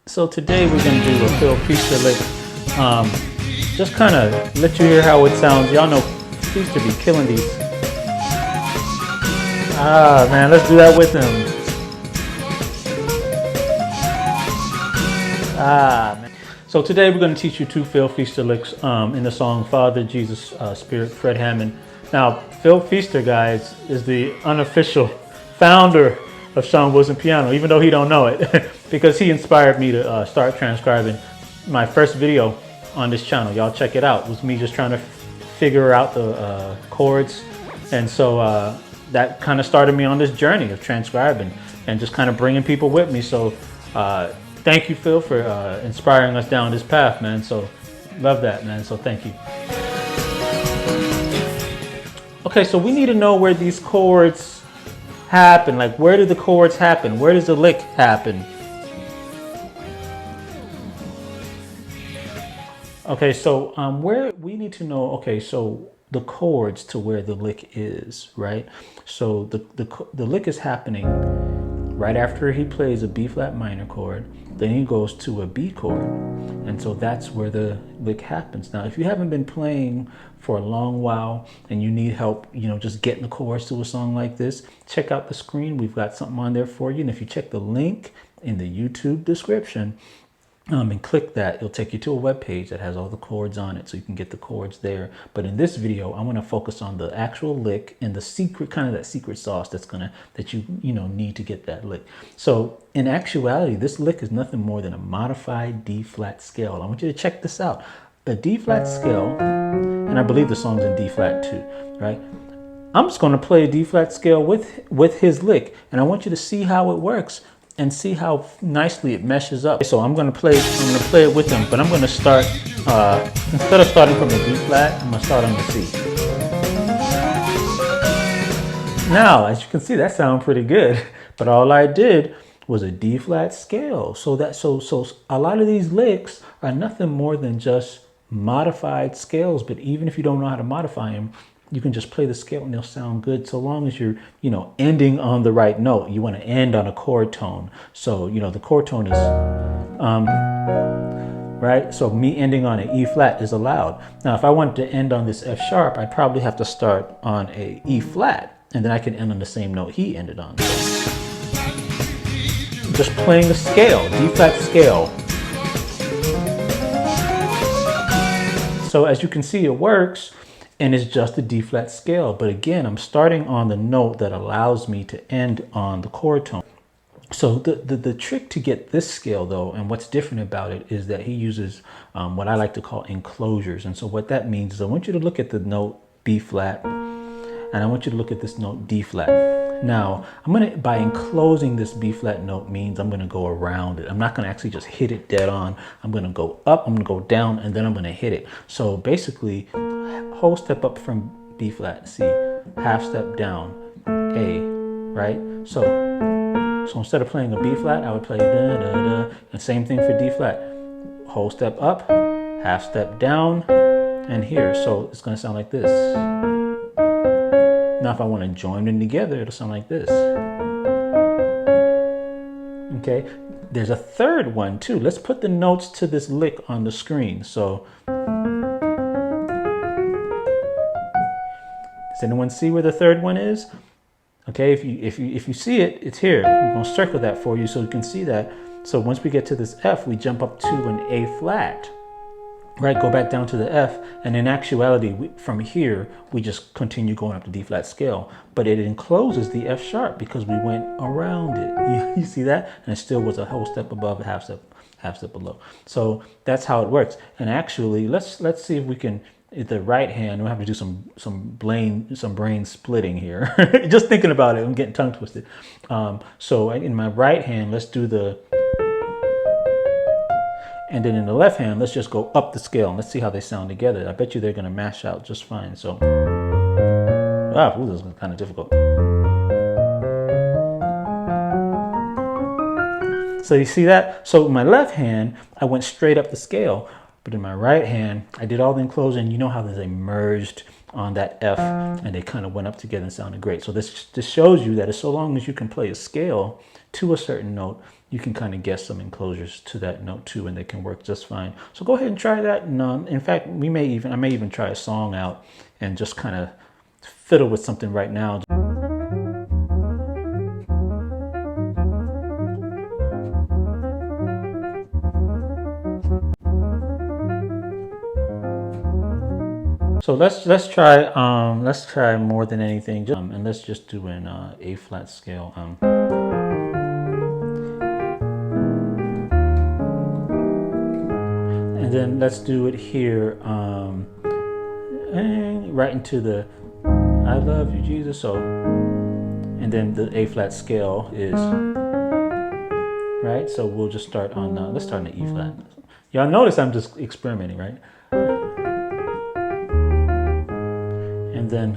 So today we're going to do a Phil Feaster lick. Just kind of let you hear how it sounds. Y'all know Feaster be killing these. Ah, man, let's do that with him. Ah, man. So today we're going to teach you two Phil Feaster licks in the song Father, Jesus, Spirit, Fred Hammond. Now, Phil Feaster, guys, is the unofficial founder of Sean Wilson Piano, even though he don't know it, because he inspired me to start transcribing. My first video on this channel, y'all check it out, was me just trying to figure out the chords. And so that kind of started me on this journey of transcribing and just kind of bringing people with me. So thank you, Phil, for inspiring us down this path, man. So love that, man. So thank you. Okay, so we need to know where these chords happen. Like, where do the chords happen? Where does the lick happen? Okay, so where we need to know, okay, so the chords to where the lick is, right? So the lick is happening right after he plays a B flat minor chord, then he goes to a B chord. And so that's where the lick happens. Now, if you haven't been playing for a long while and you need help, you know, just getting the chords to a song like this, check out the screen. We've got something on there for you. And if you check the link in the YouTube description, and click that, it'll take you to a web page that has all the chords on it, so you can get the chords there. But in this video, I'm going to focus on the actual lick and the secret, kind of that secret sauce that you need to get that lick. So in actuality, this lick is nothing more than a modified D flat scale. I want you to check this out. A D flat scale, and I believe the song's in D flat too, right? I'm just going to play a D flat scale with his lick, and I want you to see how it works and see how nicely it meshes up. So I'm gonna play it with him, but I'm gonna start, instead of starting from the D flat, I'm gonna start on the C. Now, as you can see, that sounds pretty good, but all I did was a D flat scale. So a lot of these licks are nothing more than just modified scales, but even if you don't know how to modify them, you can just play the scale and they'll sound good, so long as you're, ending on the right note. You want to end on a chord tone. So, the chord tone is, right? So me ending on an E flat is allowed. Now, if I wanted to end on this F sharp, I'd probably have to start on a E flat, and then I can end on the same note he ended on. So just playing the scale, D flat scale. So as you can see, it works. And it's just a D flat scale. But again, I'm starting on the note that allows me to end on the chord tone. So the trick to get this scale, though, and what's different about it, is that he uses what I like to call enclosures. And so what that means is I want you to look at the note B flat, and I want you to look at this note D flat. Now, by enclosing this B flat note means I'm gonna go around it. I'm not gonna actually just hit it dead on. I'm gonna go up, I'm gonna go down, and then I'm gonna hit it. So basically, whole step up from B flat, C, half step down, A, right? So instead of playing a B flat, I would play da da da, and same thing for D flat. Whole step up, half step down, and here. So it's gonna sound like this. Now, if I want to join them together, it'll sound like this. Okay, there's a third one too. Let's put the notes to this lick on the screen. So, does anyone see where the third one is? Okay, if you see it, it's here. I'm gonna circle that for you so you can see that. So once we get to this F, we jump up to an A flat. Right, go back down to the F, and in actuality, from here, we just continue going up the D flat scale, but it encloses the F sharp because we went around it. You see that? And it still was a whole step above, a half step below. So that's how it works. And actually, let's see if we can, at the right hand, we'll have to do some brain splitting here. Just thinking about it, I'm getting tongue twisted. So in my right hand, let's do the, and then in the left hand, let's just go up the scale and let's see how they sound together. I bet you they're gonna mash out just fine. So, wow, ooh, this is kind of difficult. So you see that? So in my left hand, I went straight up the scale, but in my right hand, I did all the enclosing. You know how they merged on that F and they kind of went up together and sounded great. So this shows you that so long as you can play a scale to a certain note, you can kind of guess some enclosures to that note too, and they can work just fine. So go ahead and try that. And in fact, I may even try a song out and just kind of fiddle with something right now. So let's try More Than Anything, and let's just do an A flat scale. And then let's do it here, and right into the I love you, Jesus. So, and then the A flat scale is right. So we'll just start on let's start on the E flat. Y'all notice I'm just experimenting, right? And then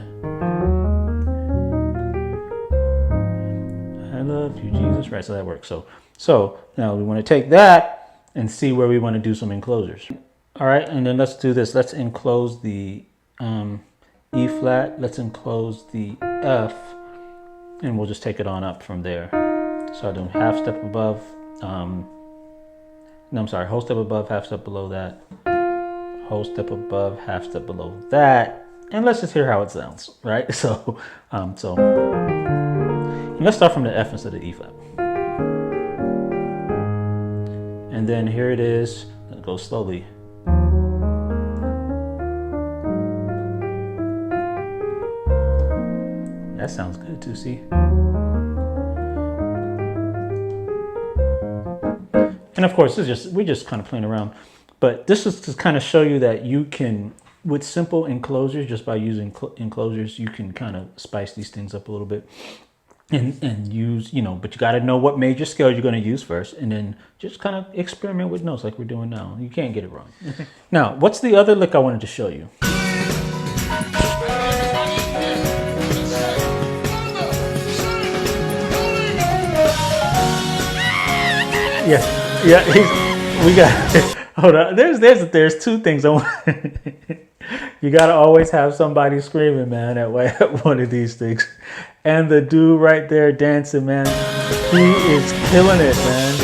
I love you, Jesus. Right, so that works. So now we want to take that and see where we want to do some enclosures. All right, and then let's do this. Let's enclose the E flat. Let's enclose the F, and we'll just take it on up from there. So I do half step above. No, I'm sorry. Whole step above, half step below that. Whole step above, half step below that. And let's just hear how it sounds, right? So and let's start from the F instead of the E flat. And then here it is. It goes slowly. That sounds good too, see? And of course, we're just kind of playing around. But this is to kind of show you that you can, with simple enclosures, just by using enclosures, you can kind of spice these things up a little bit and use, but you got to know what major scale you're going to use first, and then just kind of experiment with notes like we're doing now. You can't get it wrong. Now, what's the other lick I wanted to show you? Yeah, we got, hold on, there's two things I want. You gotta always have somebody screaming, man, at one of these things. And the dude right there dancing, man, he is killing it, man.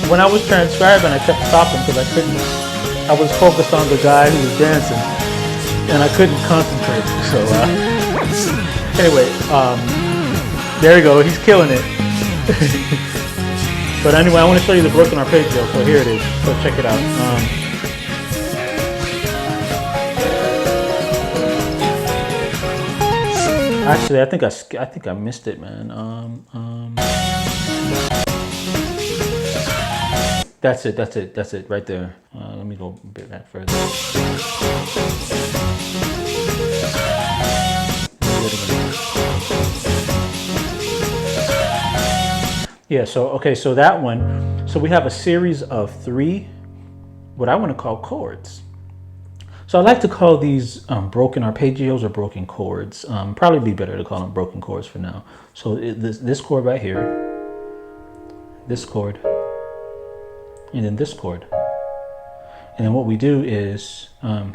When I was transcribing, I kept stopping because I was focused on the guy who was dancing, and I couldn't concentrate. So anyway, there you go, he's killing it. But anyway, I want to show you the broken arpeggio, so here it is. So check it out. Actually, I think I missed it, man. That's it, right there. Let me go a bit back further. Yeah, so that one, so we have a series of 3, what I want to call chords. So I like to call these broken arpeggios or broken chords. Probably be better to call them broken chords for now. So this chord right here, this chord, and then this chord. And then what we do is, we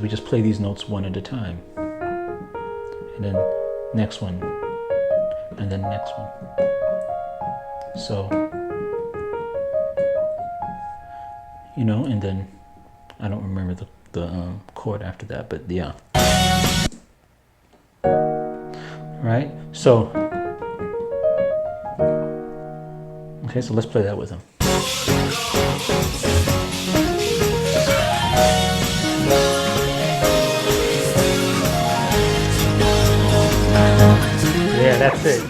just play these notes one at a time. And then next one, and then next one. So, and then I don't remember the chord after that, but yeah. Right? So, okay, so let's play that with him. Yeah, that's it.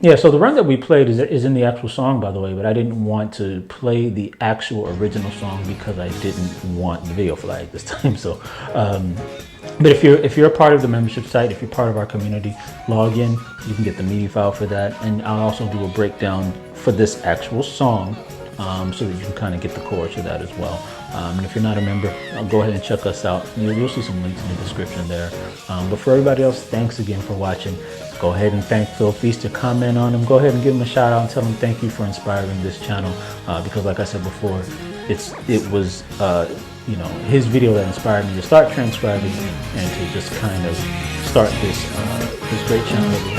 Yeah, so the run that we played is in the actual song, by the way, but I didn't want to play the actual original song because I didn't want the video flag this time. So, but if you're a part of the membership site, if you're part of our community, log in. You can get the MIDI file for that, and I'll also do a breakdown for this actual song, so that you can kind of get the chords of that as well. And if you're not a member, go ahead and check us out. You'll see some links in the description there. But for everybody else, thanks again for watching. Go ahead and thank Phil Feaster, comment on him. Go ahead and give him a shout out and tell him thank you for inspiring this channel. Because like I said before, it was his video that inspired me to start transcribing and to just kind of start this great channel that we